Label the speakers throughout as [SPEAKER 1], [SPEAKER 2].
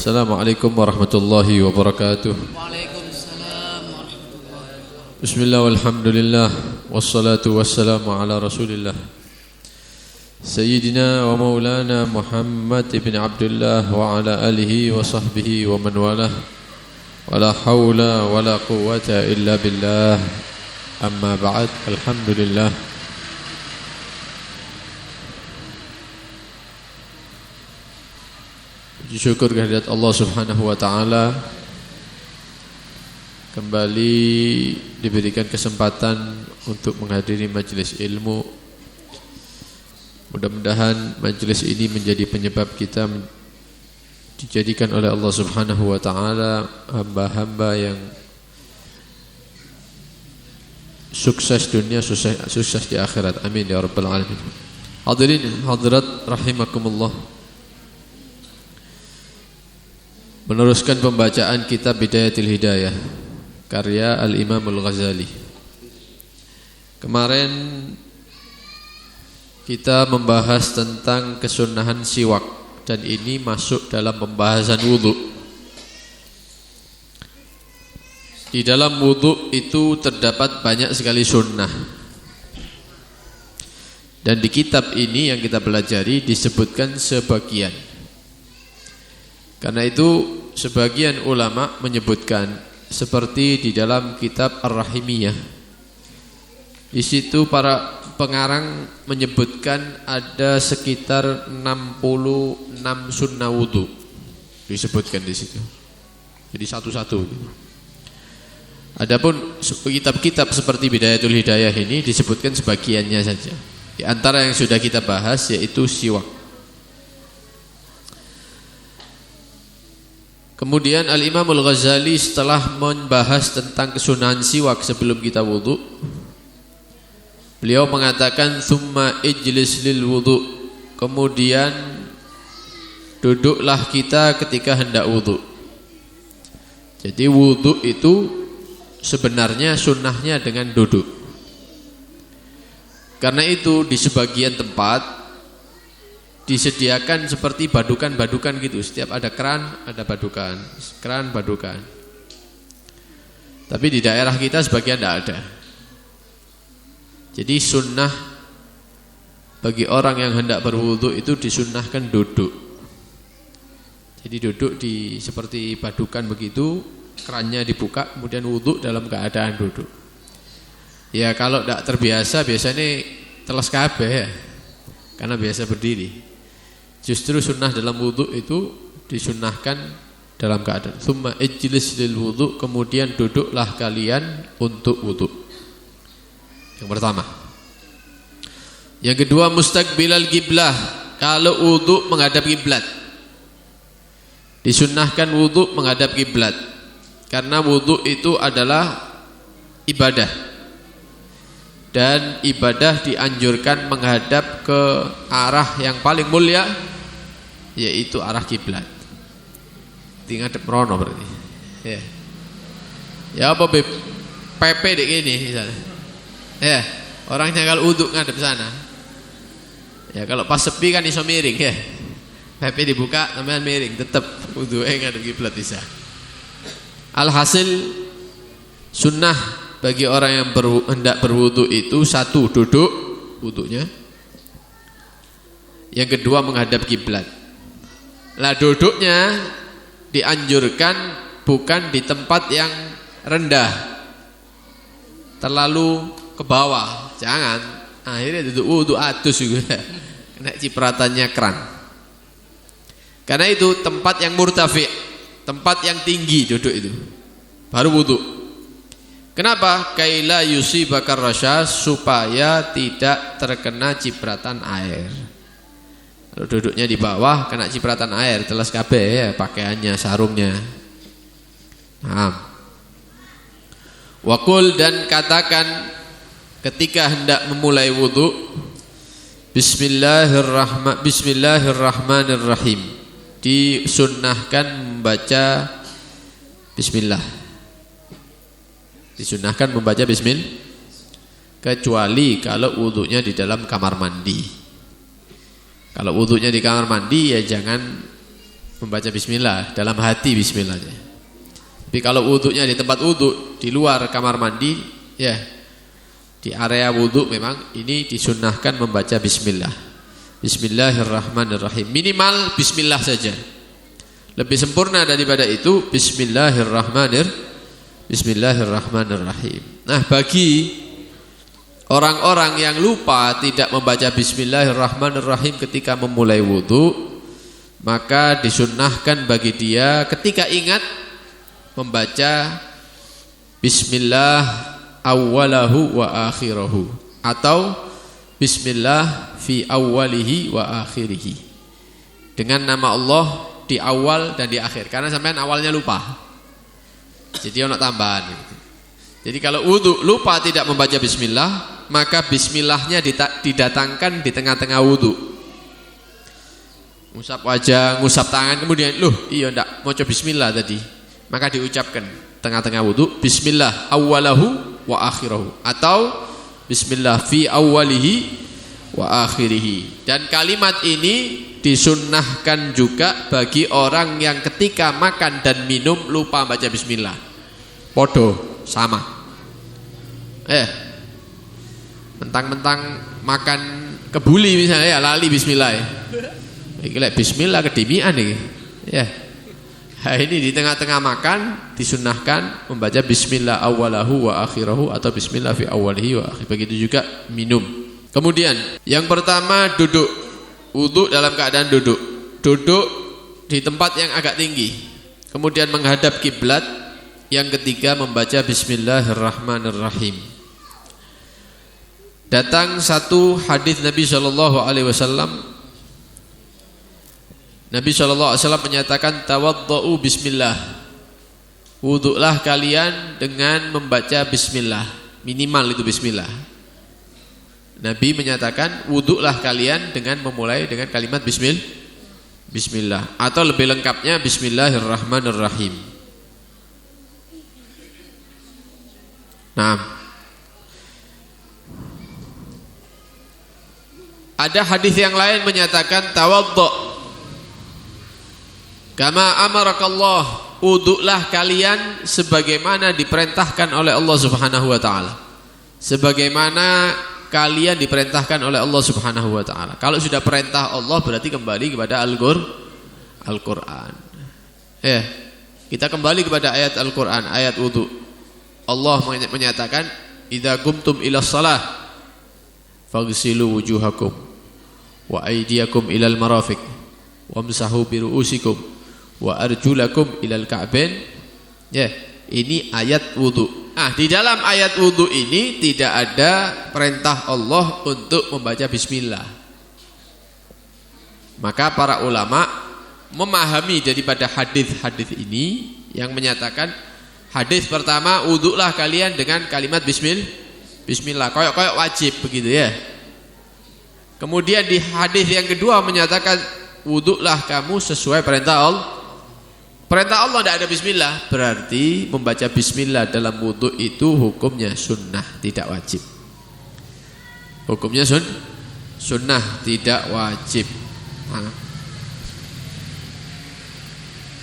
[SPEAKER 1] Assalamualaikum warahmatullahi wabarakatuh.
[SPEAKER 2] Waalaikumsalam warahmatullahi wabarakatuh.
[SPEAKER 1] Bismillah walhamdulillah wassalatu wassalamu ala Rasulillah Sayyidina wa maulana Muhammad ibn Abdullah wa ala alihi wa sahbihi wa man walah. Wala hawla wala quwwata illa billah. Amma ba'd. Alhamdulillah. Puji syukur kehadirat Allah Subhanahu wa taala, kembali diberikan kesempatan untuk menghadiri majelis ilmu. Mudah-mudahan majelis ini menjadi penyebab kita dijadikan oleh Allah Subhanahu wa taala hamba-hamba yang sukses dunia, sukses di akhirat. Amin ya rabbal alamin. Hadirin hadirat rahimakumullah. Meneruskan pembacaan kitab Bidayatul Hidayah karya Al-Imam Al-Ghazali. Kemarin kita membahas tentang kesunahan siwak, dan ini masuk dalam pembahasan wudu. Di dalam wudu itu terdapat banyak sekali sunnah, dan di kitab ini yang kita pelajari disebutkan sebagian. Karena itu sebagian ulama menyebutkan seperti di dalam kitab Ar-Rahimiyah. Di situ para pengarang menyebutkan ada sekitar 66 sunnah wudu disebutkan di situ. Jadi satu-satu. Adapun kitab-kitab seperti Bidayatul Hidayah ini disebutkan sebagiannya saja. Di antara yang sudah kita bahas yaitu siwak. Kemudian Al-Imam Al-Ghazali setelah membahas tentang kesunahan siwak sebelum kita wudu, beliau mengatakan thumma ijlis lil wudu, kemudian duduklah kita ketika hendak wudu. Jadi wudu itu sebenarnya sunnahnya dengan duduk. Karena itu di sebagian tempat disediakan seperti badukan-badukan gitu. Setiap ada keran, ada badukan. Keran, badukan. Tapi di daerah kita sebagian tidak ada. Jadi sunnah bagi orang yang hendak berwudu itu disunnahkan duduk. Jadi duduk di seperti badukan begitu, kerannya dibuka, kemudian wudu dalam keadaan duduk. Ya kalau tidak terbiasa biasanya teles kabeh ya, karena biasa berdiri. Justru sunnah dalam wudu itu disunnahkan dalam keadaan thumma ijlis lil wudu, kemudian duduklah kalian untuk wudu. Yang pertama. Yang kedua mustaqbilal qiblah, kalau wudu menghadap kiblat. Disunnahkan wudu menghadap kiblat karena wudu itu adalah ibadah. Dan ibadah dianjurkan menghadap ke arah yang paling mulia, yaitu arah kiblat. Ngadep merono berarti. Ya. Ya apa PP dek ini misalnya. Ya, orangnya kalau uduk ngadep sana. Ya kalau pas sepi kan iso miring ya. PP dibuka sampean miring, tetap uduke ngadep kiblat bisa. Alhasil sunnah bagi orang yang hendak berwudu itu satu duduk wudunya, yang kedua menghadap kiblat. Lah duduknya dianjurkan bukan di tempat yang rendah terlalu ke bawah, jangan akhirnya duduk wudu atus juga kena cipratannya keran. Karena itu tempat yang murtafi, tempat yang tinggi duduk itu baru wudu. Kenapa? Kaila yusibakar rasyas, supaya tidak terkena cipratan air. Kalau duduknya di bawah kena cipratan air, teles kabeh ya pakaiannya, sarungnya. Nah. Waqul, dan katakan ketika hendak memulai wudu, Bismillahirrahmanirrahim. Disunnahkan membaca bismillah. Disunahkan membaca bismillah, kecuali kalau wudunya di dalam kamar mandi. Kalau wudunya di kamar mandi ya jangan membaca bismillah, dalam hati bismillahnya. Tapi kalau wudhunya di tempat wudhu, di luar kamar mandi, ya di area wudhu memang ini disunnahkan membaca bismillah. Bismillahirrahmanirrahim. Minimal bismillah saja. Lebih sempurna daripada itu Bismillahirrahmanirrahim. Nah, bagi orang-orang yang lupa tidak membaca Bismillahirrahmanirrahim ketika memulai wudhu, maka disunnahkan bagi dia ketika ingat membaca Bismillah awwalahu wa akhirahu, atau Bismillah fi awwalihi wa akhirihi, dengan nama Allah di awal dan di akhir, karena sampean awalnya lupa. Jadi ono tambahan. Jadi kalau wudu lupa tidak membaca bismillah, maka bismillahnya didatangkan di tengah-tengah wudu. Ngusap wajah, ngusap tangan, kemudian iya ndak maca bismillah tadi. Maka diucapkan tengah-tengah wudu bismillah awwalahu wa akhirahu, atau bismillah fi awwalihi wa akhirihi. Dan kalimat ini disunnahkan juga bagi orang yang ketika makan dan minum lupa baca bismillah. Podo sama. Mentang-mentang makan kebuli misalnya ya lali bismillah. Iki lek bismillah kedimian iki. Ya. Nah, ini di tengah-tengah makan disunnahkan membaca bismillah awwalahu wa akhirahu, atau bismillah fi awwalihi wa akhir. Begitu juga minum. Kemudian yang pertama duduk. Wudu dalam keadaan duduk. Duduk di tempat yang agak tinggi, kemudian menghadap kiblat. Yang ketiga membaca Bismillahirrahmanirrahim. Datang satu hadis Nabi SAW. Nabi SAW menyatakan tawaddau bismillah. Wudulah kalian dengan membaca bismillah. Minimal itu bismillah. Nabi menyatakan wudulah kalian dengan memulai dengan kalimat bismillah, atau lebih lengkapnya Bismillahirrahmanirrahim. Nah, ada hadis yang lain menyatakan tawaddu kama amarakallah, wudulah kalian sebagaimana diperintahkan oleh Allah Subhanahu wa taala. Sebagaimana kalian diperintahkan oleh Allah Subhanahu wa taala. Kalau sudah perintah Allah berarti kembali kepada Al-Qur'an. Kita kembali kepada ayat Al-Qur'an, ayat wudu. Allah menyatakan, "Idza qumtum ila shalah faghsilu wujuhakum wa aydiyakum ilal marafiq wamsahu bi ru'usikum wa arjulakum ilal ka'bain." Ini ayat wudu. Di dalam ayat wudu ini tidak ada perintah Allah untuk membaca bismillah. Maka para ulama memahami daripada hadis-hadis ini yang menyatakan hadis pertama, wudulah kalian dengan kalimat bismillah, koyok-koyok wajib begitu ya. Kemudian di hadis yang kedua menyatakan wudulah kamu sesuai perintah Allah. Perintah Allah tidak ada bismillah, berarti membaca bismillah dalam wudu itu hukumnya sunnah, tidak wajib. Hukumnya sunnah, tidak wajib.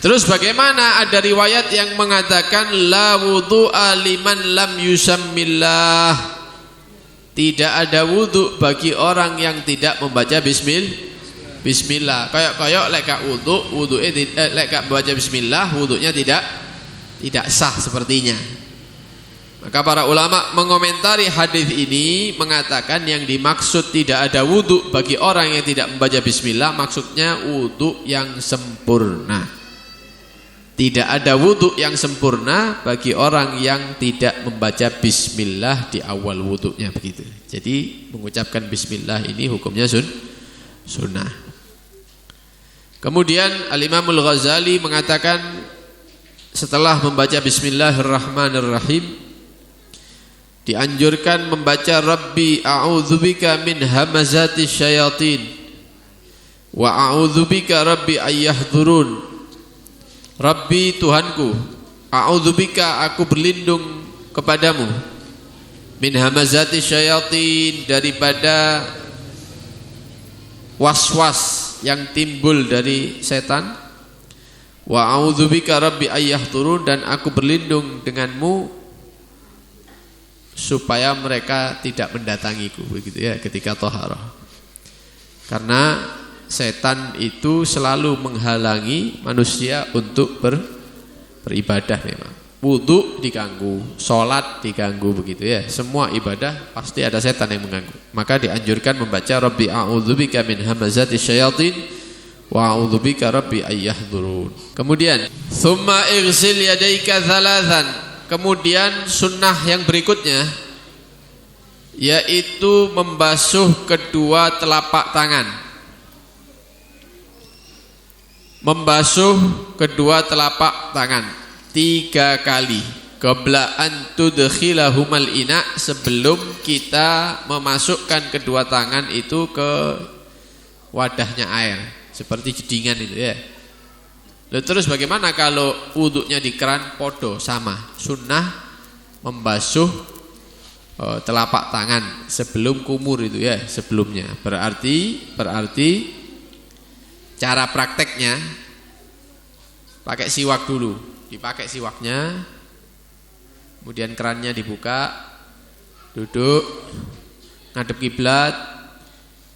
[SPEAKER 1] Terus bagaimana ada riwayat yang mengatakan la wudu'a liman lam yusammillah, tidak ada wudu bagi orang yang tidak membaca bismillah. Kayak lek gak wudu lek gak baca bismillah, wudunya tidak sah sepertinya. Maka para ulama mengomentari hadis ini mengatakan yang dimaksud tidak ada wudu bagi orang yang tidak membaca bismillah, maksudnya wudu yang sempurna. Tidak ada wudu yang sempurna bagi orang yang tidak membaca bismillah di awal wudunya, begitu. Jadi mengucapkan bismillah ini hukumnya sunnah. Kemudian Al-Imamul Ghazali mengatakan setelah membaca Bismillahirrahmanirrahim dianjurkan membaca Rabbi a'udzubika min hamazati syayatin wa a'udzubika Rabbi ayyahdurun. Rabbi Tuhanku, a'udzubika aku berlindung kepadamu, min hamazati syayatin daripada was-was yang timbul dari setan, Wa a'udzubika rabbi ayyahdurun, dan aku berlindung denganmu supaya mereka tidak mendatangiku, begitu ya, ketika thaharah. Karena setan itu selalu menghalangi manusia untuk beribadah memang. Wudu diganggu, sholat diganggu, begitu ya. Semua ibadah pasti ada setan yang mengganggu. Maka dianjurkan membaca Rabbi a'udzubika min hamazati syayatin wa a'udzubika rabbi ayyahdurun. Kemudian tsumma ighsil yadaika thalathan. Kemudian sunnah yang berikutnya yaitu membasuh kedua telapak tangan. Membasuh kedua telapak tangan 3 kali qabla an tudkhilahumal ina, sebelum kita memasukkan kedua tangan itu ke wadahnya air seperti jedingan itu ya. Lalu terus bagaimana kalau wuduknya di keran? Podo sama, sunnah membasuh telapak tangan sebelum kumur itu ya, sebelumnya. Berarti cara prakteknya pakai siwak dulu. Dipakai siwaknya, kemudian kerannya dibuka, duduk ngadep kiblat,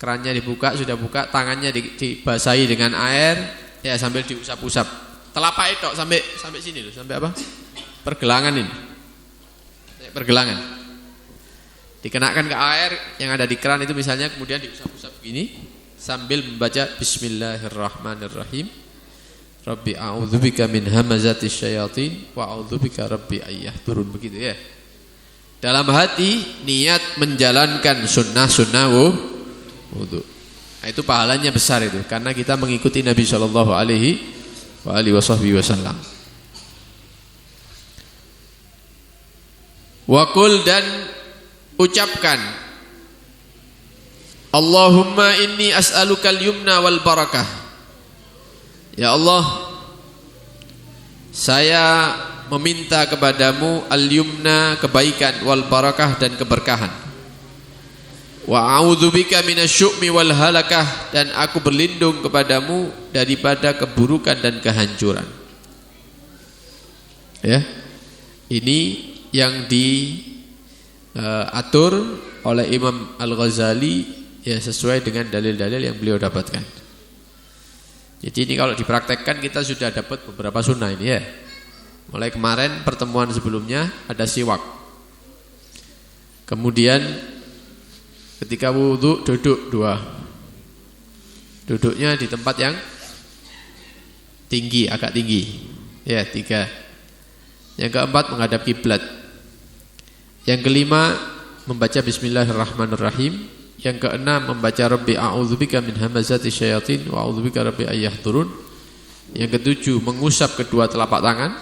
[SPEAKER 1] kerannya dibuka, sudah buka, tangannya dibasahi dengan air ya, sambil diusap-usap. Telapak itu sampai sini loh, sampai apa? Pergelangan ini. Pergelangan. Dikenakan ke air yang ada di keran itu misalnya, kemudian diusap-usap begini sambil membaca bismillahirrahmanirrahim. Rabbi a'udzubika min hamazati syayatin wa a'udzubika rabbi ayyahdurun, begitu ya. Dalam hati niat menjalankan sunnah-sunnah wudu. Nah, itu pahalanya besar itu, karena kita mengikuti Nabi sallallahu alaihi wasallam. Wa qul, dan ucapkan Allahumma inni as'alukal yumna wal barakah. Ya Allah, saya meminta kepadamu al-yumna, kebaikan, wal barakah, dan keberkahan. Wa a'udzubika minasyu'mi wal halakah, dan aku berlindung kepadamu daripada keburukan dan kehancuran. Ya. Ini yang diatur oleh Imam Al-Ghazali ya, sesuai dengan dalil-dalil yang beliau dapatkan. Jadi ini kalau dipraktekkan kita sudah dapat beberapa sunnah ini ya. Mulai kemarin pertemuan sebelumnya ada siwak. Kemudian ketika wudu duduk 2. Duduknya di tempat yang tinggi, agak tinggi. Ya, 3. Yang keempat menghadap kiblat. Yang kelima membaca bismillahirrahmanirrahim. Yang keenam membaca Rabbi a'udzubika min hamazati syayatin wa a'udzubika rabbi ayyahdurun. Yang ketujuh mengusap kedua telapak tangan,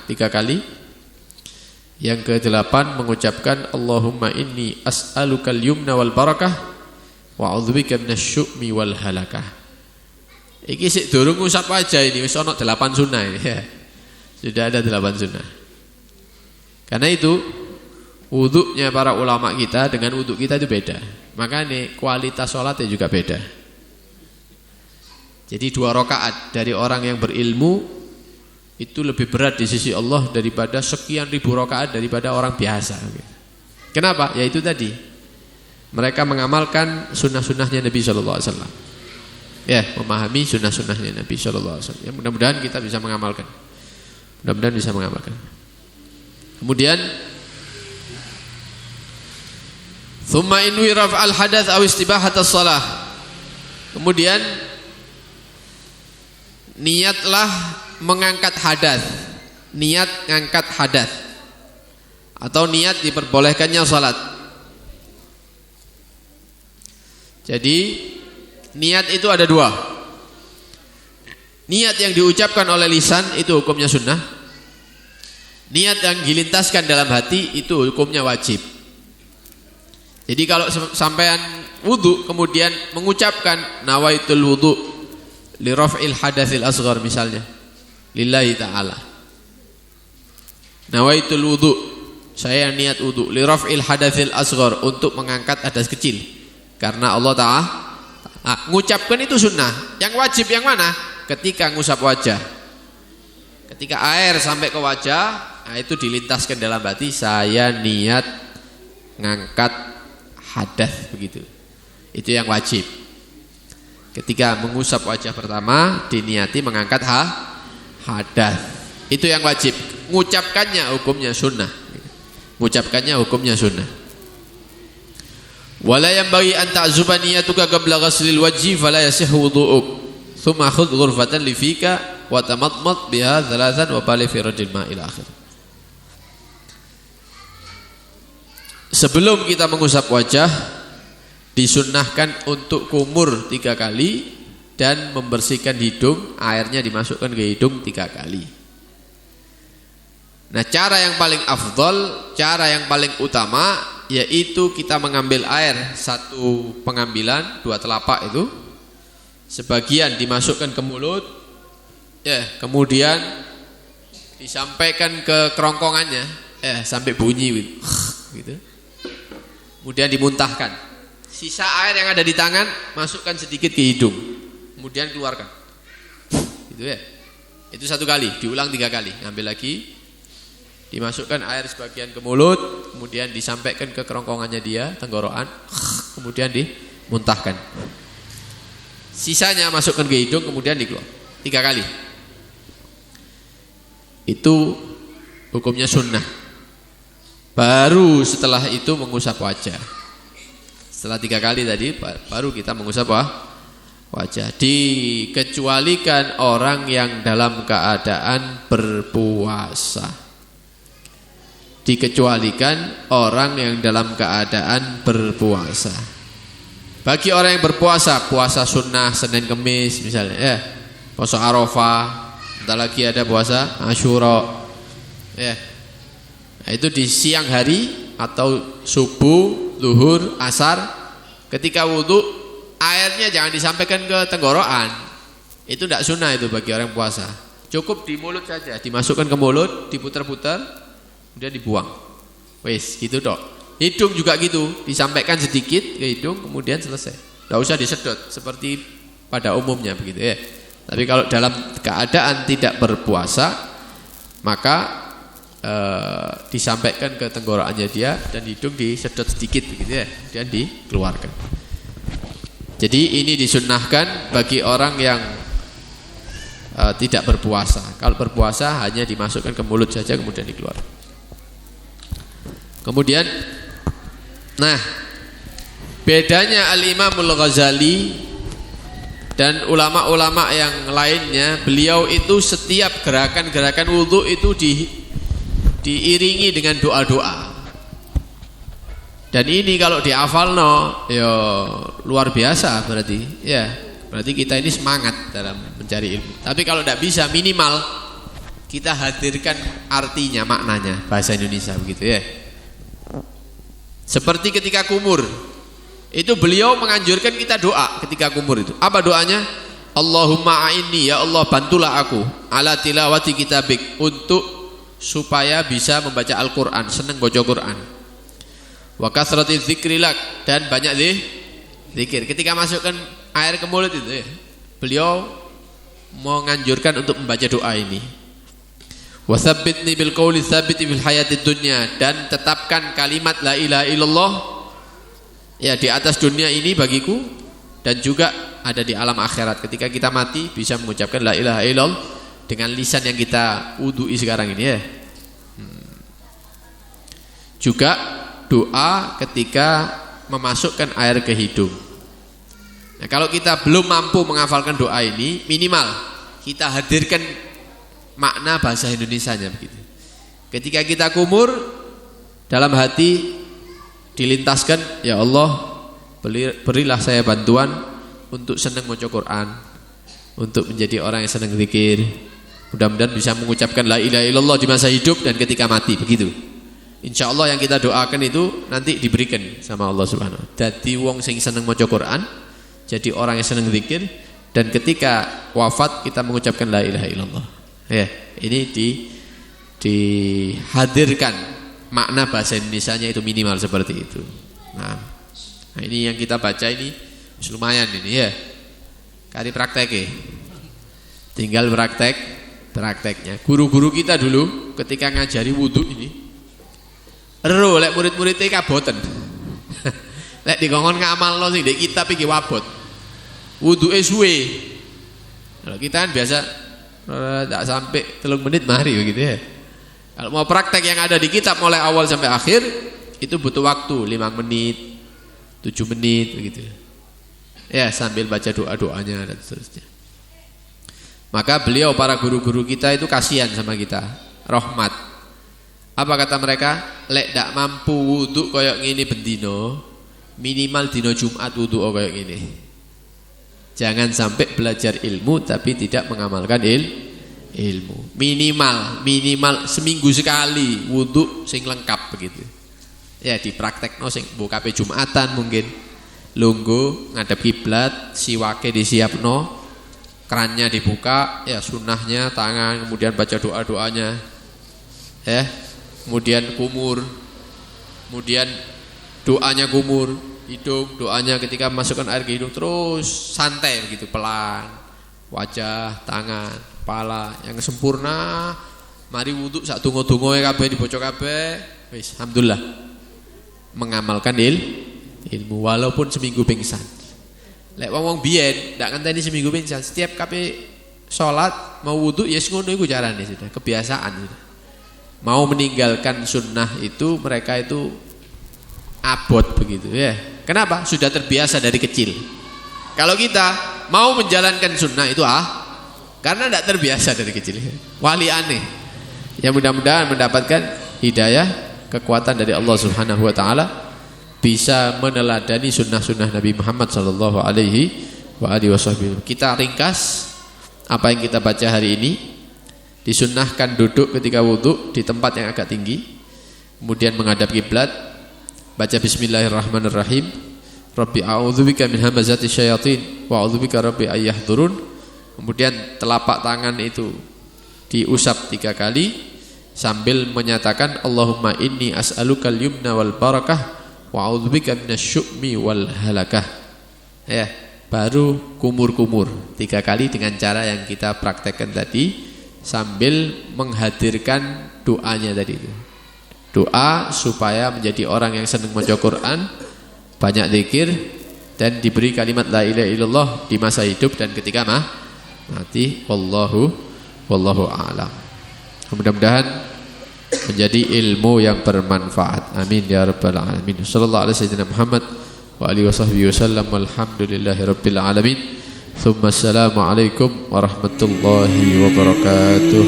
[SPEAKER 1] 3 kali. Yang kedelapan mengucapkan Allahumma inni as'alukal yumna wal barakah wa a'udzubika minasyu'mi wal halakah. Iki sik durung ngusap aja ini, wis ana 8 sunnah ini ya. Sudah ada 8 sunnah. Karena itu wuduknya para ulama kita dengan wuduk kita itu beda. Makanya kualitas sholatnya juga beda. Jadi 2 rakaat dari orang yang berilmu itu lebih berat di sisi Allah daripada sekian ribu rakaat daripada orang biasa. Kenapa? Ya itu tadi, mereka mengamalkan sunnah-sunnahnya Nabi Sallallahu Alaihi Wasallam. Ya, memahami sunnah-sunnahnya Nabi Sallallahu Alaihi Wasallam. Ya, mudah-mudahan kita bisa mengamalkan. Kemudian thumma inwi raf'al hadath aw istibahatas shalah. Kemudian niatlah mengangkat hadath. Niat ngangkat hadath atau niat diperbolehkannya salat. Jadi niat itu ada 2. Niat yang diucapkan oleh lisan itu hukumnya sunnah. Niat yang dilintaskan dalam hati itu hukumnya wajib. Jadi kalau sampean wudu kemudian mengucapkan nawaitul wudu li raf'il hadatsil asghar misalnya, lillahi ta'ala. Nawaitul wudu, saya niat wudu li raf'il hadatsil asghar, untuk mengangkat hadas kecil. Karena Allah Ta'ala mengucapkan itu sunnah. Yang wajib yang mana? ketika ngusap wajah. Ketika air sampai ke wajah, nah itu dilintaskan dalam hati, saya niat ngangkat hadas begitu. Itu yang wajib. Ketika mengusap wajah pertama diniati mengangkat hadas. Itu yang wajib. Mengucapkannya hukumnya sunnah. Mengucapkannya hukumnya sunnah. Wala yanbaghi an ta'zuba niyatuka qabla ghaslil wajhi fala yasihhu wudu'uk. Tsumma khudh ghurfatan li fika wa tamadmad biha thalathan wa bali fi radil ma' ila akhir. Sebelum kita mengusap wajah disunnahkan untuk kumur 3 kali dan membersihkan hidung, airnya dimasukkan ke hidung 3 kali. Nah, cara yang paling afdol, cara yang paling utama yaitu kita mengambil air 1 pengambilan 2 telapak itu, sebagian dimasukkan ke mulut, kemudian disampaikan ke kerongkongannya, sampai bunyi gitu. Kemudian dimuntahkan. Sisa air yang ada di tangan masukkan sedikit ke hidung, kemudian keluarkan. Gitu ya. Itu 1 kali, diulang 3 kali. Ambil lagi, dimasukkan air sebagian ke mulut, kemudian disampaikan ke kerongkongannya dia, tenggorokan, kemudian dimuntahkan. Sisanya masukkan ke hidung, kemudian dikeluar 3 kali. Itu hukumnya sunnah. Baru setelah itu mengusap wajah. Setelah 3 kali tadi baru kita mengusap wajah. Dikecualikan orang yang dalam keadaan berpuasa. Dikecualikan orang yang dalam keadaan berpuasa. Bagi orang yang berpuasa, puasa sunnah Senin Kemis misalnya, puasa Arafah, entar lagi ada puasa Asyura. Nah, itu di siang hari atau subuh, zuhur, asar, ketika wudhu airnya jangan disampaikan ke tenggorokan. Itu tidak sunnah itu bagi orang puasa. Cukup di mulut saja, dimasukkan ke mulut, diputar-putar, kemudian dibuang. Wes gitu dok. Hidung juga gitu, disampaikan sedikit ke hidung, kemudian selesai. Tidak usah disedot seperti pada umumnya begitu ya. Tapi kalau dalam keadaan tidak berpuasa, maka disampaikan ke tenggorokannya dia dan hidung disedot sedikit begitu ya, dan dikeluarkan. Jadi ini disunnahkan bagi orang yang tidak berpuasa. Kalau berpuasa hanya dimasukkan ke mulut saja kemudian dikeluarkan. Kemudian, nah bedanya Al-Imamul Ghazali dan ulama-ulama yang lainnya, beliau itu setiap gerakan-gerakan wudhu itu diiringi dengan doa-doa. Dan ini kalau dihafalno ya luar biasa berarti. Ya, berarti kita ini semangat dalam mencari ilmu. Tapi kalau tidak bisa, minimal kita hadirkan artinya, maknanya bahasa Indonesia begitu ya. Seperti ketika kumur, itu beliau menganjurkan kita doa ketika kumur itu. Apa doanya? Allahumma a'inni, ya Allah bantulah aku ala tilawati kitabik, untuk supaya bisa membaca Al-Quran, senang baca Quran. Wa kasrati dzikrilak, dan banyak zikir. Ketika masukkan air ke mulut itu ya, beliau menganjurkan untuk membaca doa ini. Wa tsabbitni bil qawli tsabiti fil hayatid dunya, dan tetapkan kalimat la ilaha illallah ya di atas dunia ini bagiku, dan juga ada di alam akhirat. Ketika kita mati bisa mengucapkan la ilaha illallah dengan lisan yang kita wudu'i sekarang ini ya. Juga doa ketika memasukkan air ke hidung. Nah, kalau kita belum mampu menghafalkan doa ini, minimal kita hadirkan makna bahasa Indonesianya begitu. Ketika kita kumur, dalam hati dilintaskan, ya Allah berilah saya bantuan untuk senang membaca Quran, untuk menjadi orang yang senang zikir. Mudah-mudahan bisa mengucapkan la ilaha illallah di masa hidup dan ketika mati begitu. Insya Allah yang kita doakan itu nanti diberikan sama Allah Subhanahu wa ta'ala. Jadi wong sing seneng maca Quran, jadi orang yang seneng zikir, dan ketika wafat kita mengucapkan la ilaha illallah. Ya, ini dihadirkan makna bahasa Indonesianya itu minimal seperti itu. Nah, ini yang kita baca ini lumayan ini ya. Kari praktek. Tinggal prakteknya. Guru-guru kita dulu ketika ngajari wudu ini, lek murid-muridnya kaboten. Lek dikongkon ngamalno sing ndek kitab iki wabot. Wuduke suwe. Kalau kita kan biasa tak sampai 3 menit mari begitu ya. Kalau mau praktek yang ada di kitab mulai awal sampai akhir itu butuh waktu 5 menit, 7 menit begitu. Ya, sambil baca doa-doanya dan seterusnya. Maka beliau para guru-guru kita itu kasihan sama kita, rahmat. Apa kata mereka? Lek dak mampu wudu koyok ngene bendino, minimal dino Jumat wudu koyok ngene. Jangan sampai belajar ilmu tapi tidak mengamalkan ilmu. Minimal seminggu sekali wudu sing lengkap begitu. Ya dipraktekno sing bukape Jumatan mungkin. Lungguh ngadep kiblat, siwake disiapno, kerannya dibuka, ya sunnahnya tangan, kemudian baca doa-doanya. Ya. Kemudian kumur. Kemudian doanya kumur, hidung, doanya ketika masukkan air ke hidung terus santai begitu pelan. Wajah, tangan, kepala yang sempurna. Mari wudu sak donga-dongae kabeh dibaca kabeh. Wis alhamdulillah. Mengamalkan ilmu walaupun seminggu pingsan. Lek wong biyen ndak ngenteni seminggu pingsan, setiap kabeh salat mau wudu ya ngono iku carane sudah, kebiasaan sudah. Mau meninggalkan sunnah itu mereka itu abot begitu ya. Kenapa? Sudah terbiasa dari kecil. Kalau kita mau menjalankan sunnah itu karena tidak terbiasa dari kecil. Wali aneh. Ya mudah-mudahan mendapatkan hidayah, kekuatan dari Allah Subhanahu wa taala bisa meneladani sunnah-sunnah Nabi Muhammad sallallahu alaihi wasallam. Kita ringkas apa yang kita baca hari ini. Disunnahkan duduk ketika wudu di tempat yang agak tinggi, kemudian menghadap kiblat, baca bismillahirrahmanirrahim. Rabbi a'udzubika min hamazati syayatin wa a'udzubika rabbi ayyahdurun. Kemudian telapak tangan itu diusap 3 kali sambil menyatakan Allahumma inni as'alukal yumna wal barakah wa a'udzubika minasyu'mi wal halakah. Ya, baru kumur-kumur 3 kali dengan cara yang kita praktekkan tadi sambil menghadirkan doanya tadi itu. Doa supaya menjadi orang yang senang membaca Quran, banyak zikir dan diberi kalimat la ilaha illallah di masa hidup dan ketika mati. Wallahu a'lam. Mudah-mudahan menjadi ilmu yang bermanfaat. Amin ya rabbal alamin. Sallallahu alaihi wasallam Muhammad wa alihi wasallam walhamdulillahi rabbil alamin. Thumma assalamualaikum warahmatullahi wabarakatuh.